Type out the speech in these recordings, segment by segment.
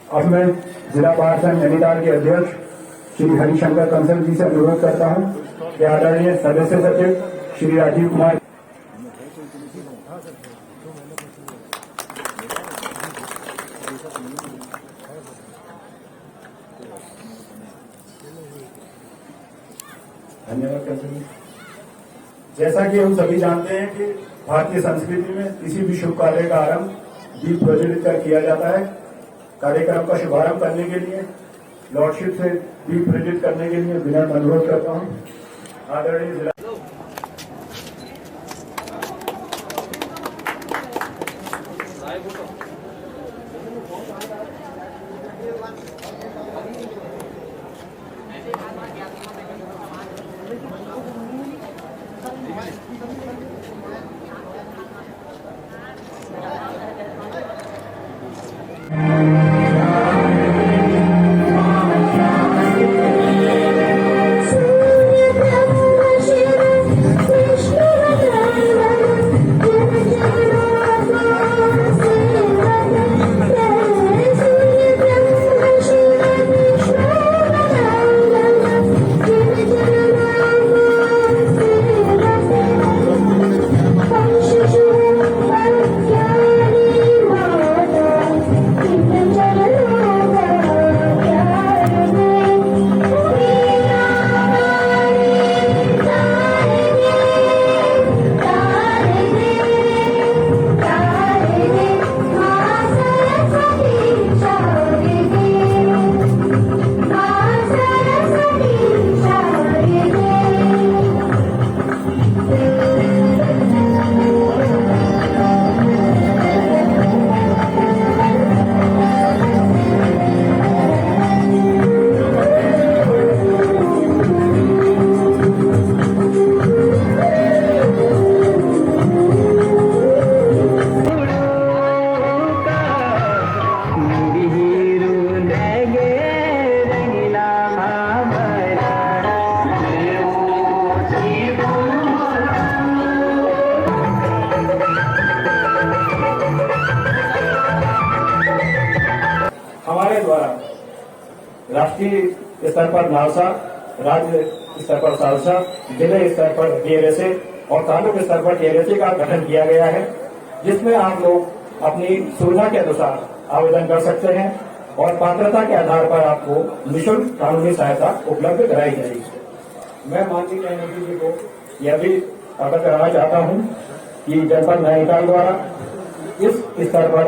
अब मैं जिला बार संघ नैनीताल के अध्यक्ष श्री हरिशंकर कंसल जी से अनुरोध करता हूं कि आदरणीय सदस्य सचिव श्री राजीव कुमार धन्यवाद कंसल जी। जैसा कि हम सभी जानते हैं कि भारतीय संस्कृति में किसी भी शुभ कार्य का आरंभ दीप प्रज्वलित कर किया जाता है। कार्यक्रम का शुभारंभ करने के लिए लॉर्डशिप से दीप प्रज्वलित करने के लिए विनम्र अनुरोध करता हूं। आदरणीय जिला हमारे द्वारा राष्ट्रीय स्तर पर नालसा, राज्य स्तर पर सालसा, जिले स्तर पर डीएलएसए और तालुक स्तर पर डीएलएसए का गठन किया गया है, जिसमें आप लोग अपनी सुविधा के अनुसार आवेदन कर सकते हैं और पात्रता के आधार पर आपको निःशुल्क कानूनी सहायता उपलब्ध कराई जाएगी। मैं माननीय न्यायमूर्ति जी को यह भी अवगत कराना चाहता हूं कि जनपद नैनीताल द्वारा इस स्तर पर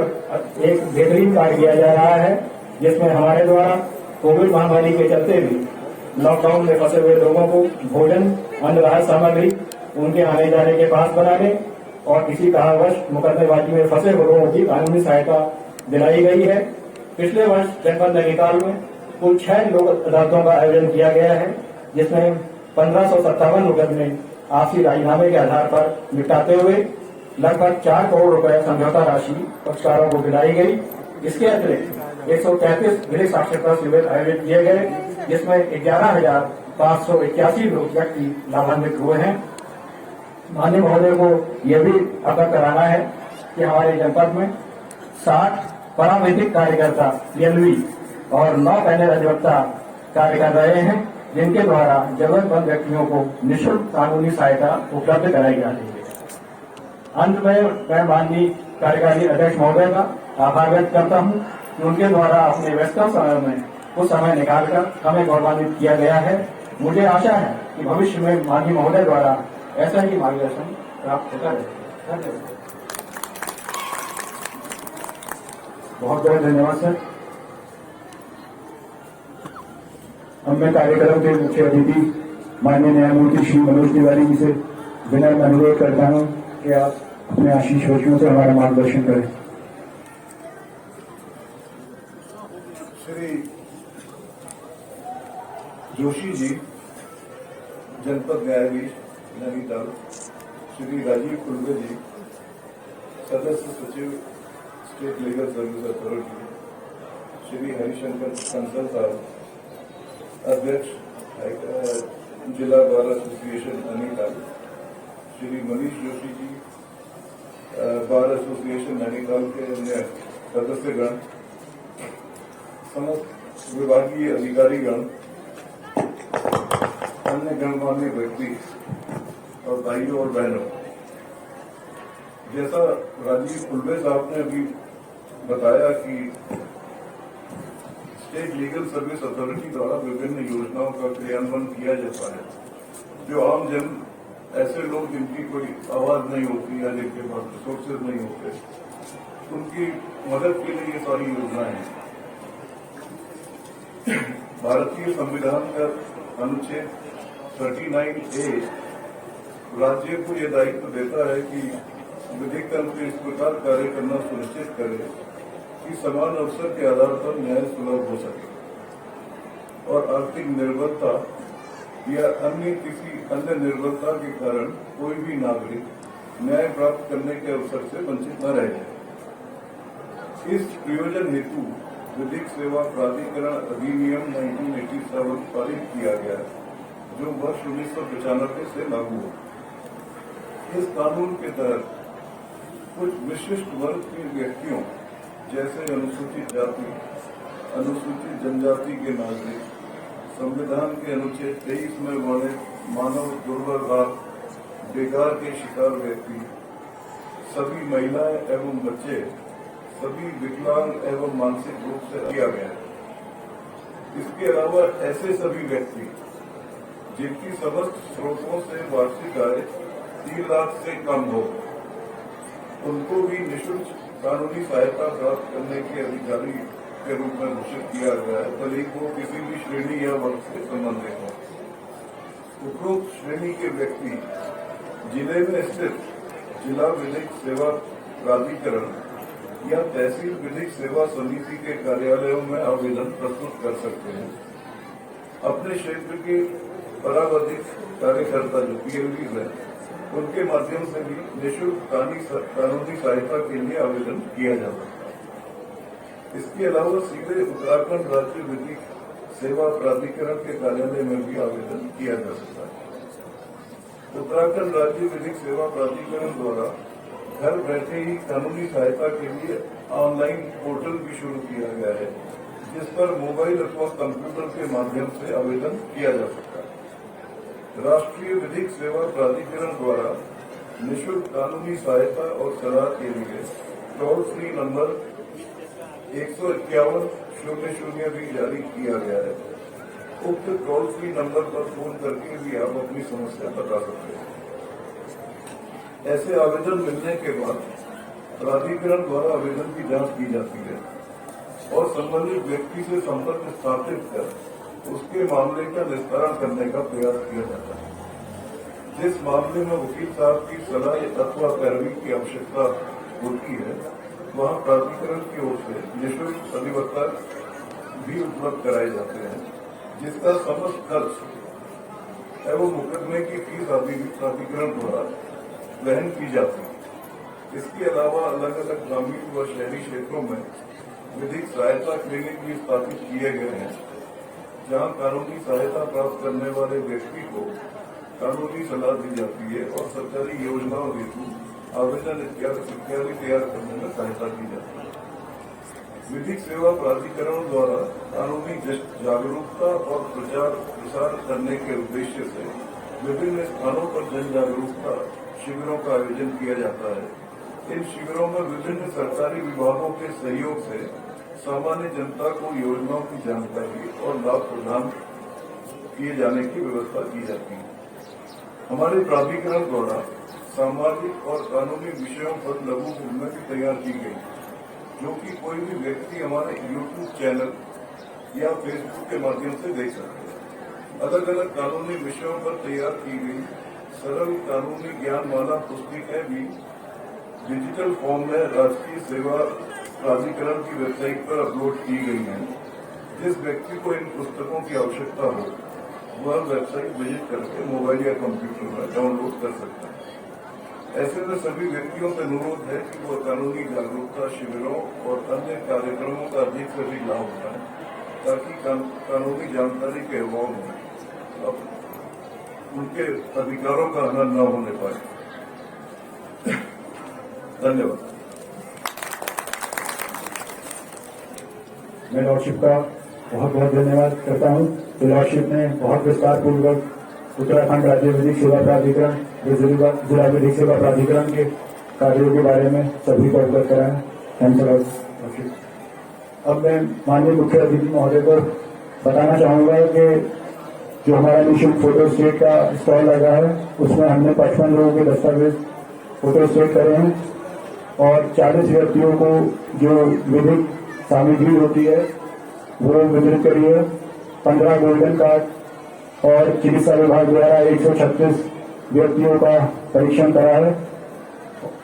एक बेहतरीन कार्य किया जा रहा है, जिसमें हमारे द्वारा कोविड महामारी के चलते भी लॉकडाउन में फंसे हुए लोगों को भोजन, अन्य राहत सामग्री उनके आने जाने के पास बनाने और किसी कारणवश मुकदमेबाजी में फंसे हुए लोगों की कानूनी सहायता दिलाई गई है। पिछले वर्ष जनपद नैनीताल में कुल 6 लोक अदालतों का आयोजन किया गया है, जिसमें 1557 मुकदमे आपसी राजीनामे के आधार पर निपटाते हुए लगभग 4 करोड़ रुपए समझौता राशि पक्षकारों को दिलाई गई। इसके अतिरिक्त 133 गृह साक्षरता शिविर आयोजित किए गए, जिसमें 11,581 व्यक्ति लाभान्वित हुए हैं। माननीय महोदय को यह भी अवगत कराना है कि हमारे जनपद में 60 परावैधिक कार्यकर्ता पीएलवी और 9 पैनल अधिवक्ता कार्य कर रहे हैं, जिनके द्वारा जरूरतमंद व्यक्तियों को निःशुल्क कानूनी सहायता उपलब्ध कराई जा रही है। अंत में मैं माननीय कार्यकारी अध्यक्ष महोदय का आभार व्यक्त करता हूं कि उनके द्वारा अपने व्यस्त समय में कुछ समय निकालकर हमें गौरवान्वित किया गया है। मुझे आशा है कि भविष्य में माननीय महोदय द्वारा ऐसा ही मार्गदर्शन प्राप्त होता रहेगा। धन्यवाद। बहुत बहुत धन्यवाद सर। अब मैं कार्यक्रम के मुख्य अतिथि माननीय न्यायमूर्ति श्री मनोज तिवारी जी से विनम्र अनुरोध करता हूं कि आप अपने आशीष वचनों से हमारा मार्गदर्शन करें। श्री जोशी जी, जनपद न्यायाधीश नैनीताल, श्री राजीव कुलबे जी, सदस्य सचिव state legal service authority, Shri Harishankar Kansal साहब, अध्यक्ष जिला bar association Nainital, Shri Manish Joshi ji, bar association Nainital के अन्य सदस्यगण, समस्त विभागीय अधिकारीगण, अन्य गणमान्य व्यक्ति और भाइयों और बहनों, जैसा राजीव कुल्बे साहब ने अभी बताया कि स्टेट लीगल सर्विस अथॉरिटी द्वारा विभिन्न योजनाओं का क्रियान्वयन किया जाता है। जो आम जन, ऐसे लोग जिनकी कोई आवाज नहीं होती या जिनके पास रिसोर्सेज नहीं होते, उनकी मदद के लिए ये सारी योजनाएं हैं। भारतीय संविधान का अनुच्छेद 39A राज्य को यह दायित्व देता है कि विधिक तंत्र इस प्रकार कार्य करना सुनिश्चित करे कि समान अवसर के आधार पर न्याय सुलभ हो सके और आर्थिक निर्भरता या अन्य किसी अन्य निर्भरता के कारण कोई भी नागरिक न्याय प्राप्त करने के अवसर से वंचित न रह जाए। इस प्रयोजन हेतु विधिक सेवा प्राधिकरण अधिनियम 1987 पारित किया गया, जो वर्ष 1995 से लागू हो। इस कानून के तहत कुछ विशिष्ट वर्ग के व्यक्तियों जैसे अनुसूचित जाति, अनुसूचित जनजाति के नागरिक, संविधान के अनुच्छेद 23 में वर्णित मानव दुर्व्यवहार, बेकार के शिकार व्यक्ति, सभी महिलाएं एवं बच्चे, सभी विकलांग एवं मानसिक रूप से किया गया है। इसके अलावा ऐसे सभी व्यक्ति जिनकी समस्त स्रोतों से वार्षिक आय 3 लाख से कम हो, उनको भी निःशुल्क कानूनी सहायता प्राप्त करने के अधिकारी के रूप में घोषित किया गया है, भले वो किसी भी श्रेणी या वर्ग से संबंधित हो। उपरोक्त श्रेणी के व्यक्ति जिले में स्थित जिला विधिक सेवा प्राधिकरण या तहसील विधिक सेवा समिति के कार्यालयों में आवेदन प्रस्तुत कर सकते हैं। अपने क्षेत्र के परावधिक कार्यकर्ता जो पीएलवी है, उनके माध्यम से भी निःशुल्क कानूनी सहायता के लिए आवेदन किया जा सकता है। इसके अलावा सीधे उत्तराखंड राज्य विधिक सेवा प्राधिकरण के कार्यालय में भी आवेदन किया जा सकता है। उत्तराखंड राज्य विधिक सेवा प्राधिकरण द्वारा घर बैठे ही कानूनी सहायता के लिए ऑनलाइन पोर्टल भी शुरू किया गया है, जिस पर मोबाइल अथवा कंप्यूटर के माध्यम से आवेदन किया जा सकता है। राष्ट्रीय विधिक सेवा प्राधिकरण द्वारा निःशुल्क कानूनी सहायता और सलाह के लिए टोल फ्री नंबर 15100 भी जारी किया गया है। उक्त टोल फ्री नंबर पर फोन करके भी आप अपनी समस्या बता सकते हैं। ऐसे आवेदन मिलने के बाद प्राधिकरण द्वारा आवेदन की जांच की जाती है और संबंधित व्यक्ति से संपर्क स्थापित कर उसके मामले का निस्तारण करने का प्रयास किया जाता है। जिस मामले में वकील साहब की सलाह अथवा पैरवी की आवश्यकता होती है, वहां प्राधिकरण की ओर से निःशुल्क अधिवक्ता भी उपलब्ध कराए जाते हैं, जिसका समस्त खर्च एवं मुकदमे की फीस आदि भी प्राधिकरण द्वारा वहन की जाती है। इसके अलावा अलग अलग ग्रामीण व शहरी क्षेत्रों में विधिक सहायता क्लिनिक भी स्थापित किए गए हैं, जहां कानूनी सहायता प्राप्त करने वाले व्यक्ति को कानूनी सलाह दी जाती है और सरकारी योजनाओं हेतु आवेदन इत्यादि तैयार करने में सहायता की जाती है। विधिक सेवा प्राधिकरण द्वारा कानूनी जागरूकता और प्रचार प्रसार करने के उद्देश्य से विभिन्न स्थानों पर जन जागरूकता शिविरों का आयोजन किया जाता है। इन शिविरों में विभिन्न सरकारी विभागों के सहयोग से सामान्य जनता को योजनाओं की जानकारी और लाभ प्रदान किए जाने की व्यवस्था की जाती है। हमारे प्राधिकरण द्वारा सामाजिक और कानूनी विषयों पर लघु फिल्में भी तैयार की गई, जो कि कोई भी व्यक्ति हमारे YouTube चैनल या फेसबुक के माध्यम से देख सकते हैं। अलग अलग कानूनी विषयों पर तैयार की गई सरल कानूनी ज्ञानमाला पुस्तिकाएं भी डिजिटल फॉर्म में राष्ट्रीय सेवा प्राधिकरण की वेबसाइट पर अपलोड की गई हैं। जिस व्यक्ति को इन पुस्तकों की आवश्यकता हो, वह वेबसाइट विजिट करके मोबाइल या कंप्यूटर में डाउनलोड कर सकता है। ऐसे में सभी व्यक्तियों से अनुरोध है कि वह कानूनी जागरूकता शिविरों और अन्य कार्यक्रमों का अधिक से अधिक लाभ उठाएं, ताकि कानूनी जानकारी के अभाव में अब उनके अधिकारों का हनन न होने पाए। धन्यवाद। मैं लॉर्डशिप का बहुत बहुत धन्यवाद करता हूँ कि लॉर्डशिप ने बहुत विस्तार पूर्वक उत्तराखंड राज्य विधिक सेवा प्राधिकरण जिला विधिक सेवा प्राधिकरण के कार्यों के बारे में सभी को अवगत कराया। Thanks lordship. अब मैं माननीय मुख्य अतिथि महोदय को बताना चाहूंगा कि जो हमारा निःशुल्क फोटो स्टेट का स्टॉल लगा है उसमें हमने 55 लोगों के दस्तावेज फोटो स्टेट करे हैं और 40 व्यक्तियों को जो विधिक सामग्री होती है वो वितरित करी है। 15 गोल्डन कार्ड और चिकित्सा विभाग द्वारा 136 व्यक्तियों का परीक्षण करा है।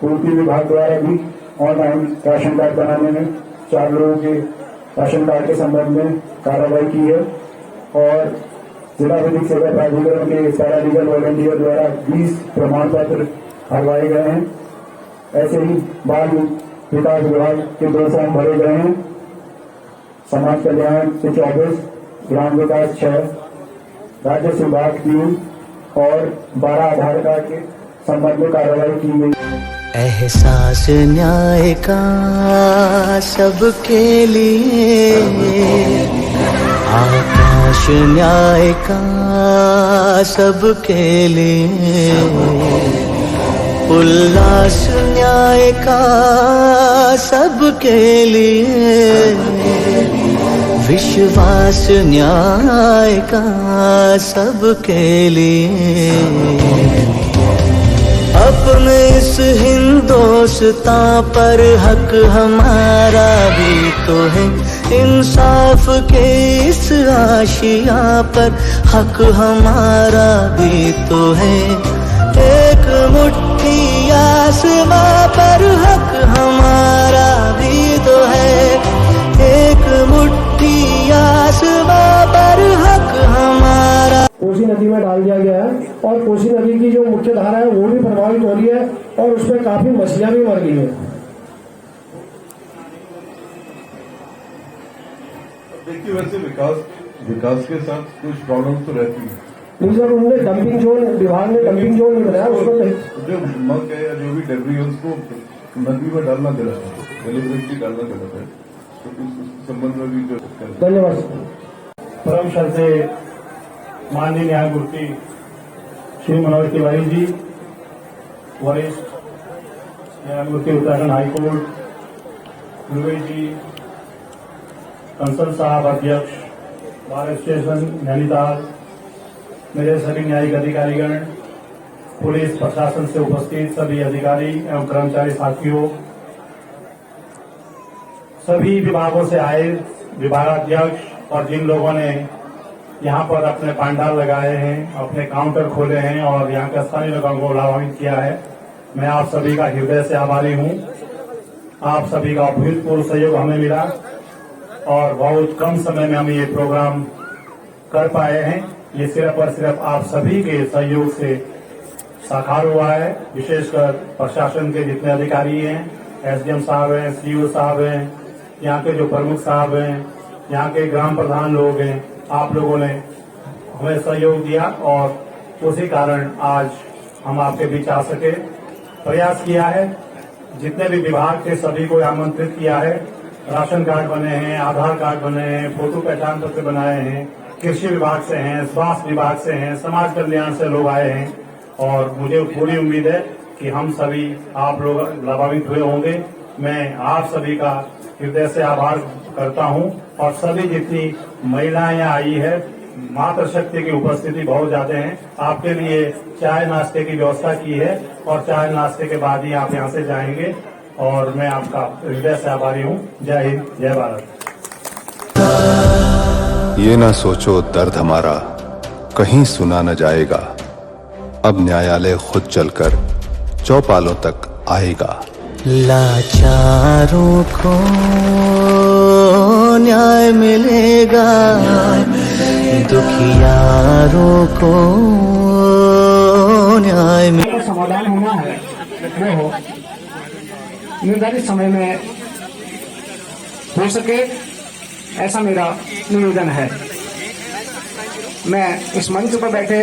पूर्ति विभाग द्वारा भी ऑनलाइन राशन कार्ड बनाने में 4 लोगों के राशन कार्ड के संबंध में कार्रवाई की है और जिला विधिक सेवा प्राधिकरण के पैरालीगल वॉलंटियर द्वारा 20 प्रमाण पत्र भरवाए गए हैं। ऐसे ही बाल विकास विभाग के 2 फॉर्म भरे गए हैं। समाज कल्याण से 24, ग्राम विकास 6, राजस्व विभाग 3 और 12 आधार कार्ड के संबंध में कार्रवाई की गई। एहसास न्याय का सबके लिए, आकाश न्याय का सबके लिए, उल्लास न्याय का सबके लिए, विश्वास न्याय का सबके लिए। अपने इस हिंदुस्तान पर हक हमारा भी तो है, इंसाफ के इस आशिया पर हक हमारा भी तो है। एक मुट्ठी आसमां पर हक हमारा भी तो है, एक मुट्ठी आसमां पर हक हमारा। कोसी नदी में डाल दिया गया है और कोसी नदी की जो मुख्य धारा है वो भी प्रभावित हो रही है और उसमें काफी मछलियां भी मर गई है। देखिए वैसे विकास के साथ कुछ प्रॉब्लम तो रहती है, नहीं सर, उन्होंने डंपिंग जोन, विभाग ने डंपिंग जोन नहीं बनाया उसको। जो मग है या जो भी डेब्री है उसको नदी में डालना दे रहा है, डेलिबरेटली डालना दे रहा है, तो उस संबंध में भी जो धन्यवाद। परम श्रद्धे माननीय न्यायमूर्ति श्री मनोज तिवारी जी, वरिष्ठ न्यायमूर्ति उत्तराखंड हाईकोर्ट, ध्रुवे जी, कंसल साहब अध्यक्ष बार स्टेशन नैनीताल, मेरे सभी न्यायिक अधिकारीगण, पुलिस प्रशासन से उपस्थित सभी अधिकारी एवं कर्मचारी साथियों, सभी विभागों से आए विभागाध्यक्ष और जिन लोगों ने यहाँ पर अपने पांडाल लगाए हैं, अपने काउंटर खोले हैं और यहाँ के स्थानीय लोगों को लाभान्वित किया है, मैं आप सभी का हृदय से आभारी हूँ। आप सभी का अभूतपूर्व सहयोग हमें मिला और बहुत कम समय में हम ये प्रोग्राम कर पाए हैं। ये सिर्फ और सिर्फ आप सभी के सहयोग से साकार हुआ है। विशेषकर प्रशासन के जितने अधिकारी हैं, एसडीएम साहब हैं, सीईओ साहब हैं, यहाँ के जो प्रमुख साहब हैं, यहाँ के ग्राम प्रधान लोग हैं, आप लोगों ने हमें सहयोग दिया और उसी कारण आज हम आपके बीच आ सके। प्रयास किया है, जितने भी विभाग थे सभी को आमंत्रित किया है। राशन कार्ड बने हैं, आधार कार्ड बने हैं, फोटो पहचान पत्र बनाए हैं, कृषि विभाग से हैं, स्वास्थ्य विभाग से हैं, समाज कल्याण से लोग आए हैं और मुझे पूरी उम्मीद है कि हम सभी आप लोग लाभान्वित हुए होंगे। मैं आप सभी का हृदय से आभार करता हूं और सभी जितनी महिलाएं यहाँ आई है, मातृशक्ति की उपस्थिति बहुत ज्यादा है। आपके लिए चाय नाश्ते की व्यवस्था की है और चाय नाश्ते के बाद ही आप यहाँ से जाएंगे और मैं आपका हृदय से आभारी हूँ। जय हिंद, जय भारत। ये ना सोचो दर्द हमारा कहीं सुना न जाएगा, अब न्यायालय खुद चलकर चौपालों तक आएगा। लाचारों को न्याय मिलेगा, दुखियारों को न्याय मिलेगा। समाधान होना है वो निर्धारित समय में हो सके, ऐसा मेरा निवेदन है। मैं इस मंच पर बैठे,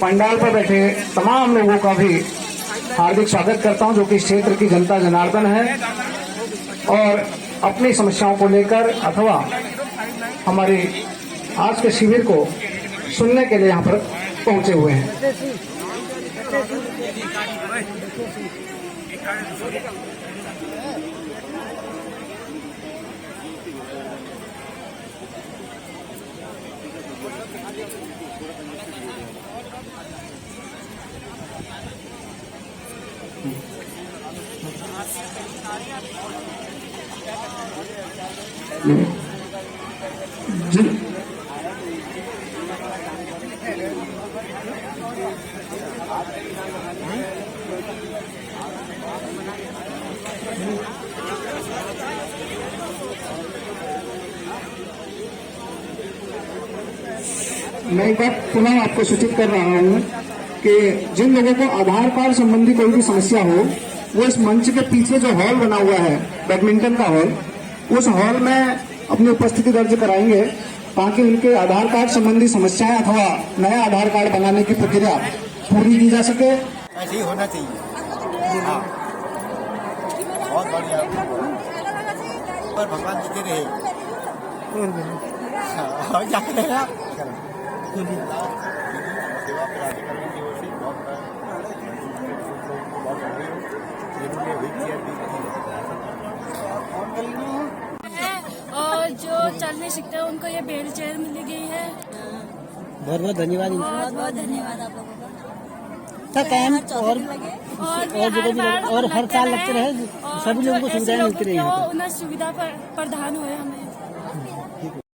पंडाल पर बैठे तमाम लोगों का भी हार्दिक स्वागत करता हूं, जो कि इस क्षेत्र की जनता जनार्दन है और अपनी समस्याओं को लेकर अथवा हमारे आज के शिविर को सुनने के लिए यहाँ पर पहुंचे हुए हैं। जी मैं एक बार पुनः आपको सूचित कर रहा हूं कि जिन लोगों को आधार कार्ड संबंधी कोई भी समस्या हो, वो इस मंच के पीछे जो हॉल बना हुआ है बैडमिंटन का हॉल, उस हॉल में अपनी उपस्थिति दर्ज कराएंगे ताकि उनके आधार कार्ड संबंधी समस्याएं अथवा नया आधार कार्ड बनाने की प्रक्रिया पूरी की जा सके। ऐसे ही होना चाहिए। हाँ, बहुत बढ़िया। पर भगवान जीते रहे। और क्या करेगा? सेवा प्राधिकरण की ओर से और जो चल नहीं सकते उनको ये व्हील चेयर मिल गई है। बहुत बहुत धन्यवाद। बहुत बहुत धन्यवाद आप लोगों का। कैंप और और हर साल लगते रहे, सभी लोगों को सुविधाएं मिलती रही। उन्हें सुविधा प्रदान हुए हमें।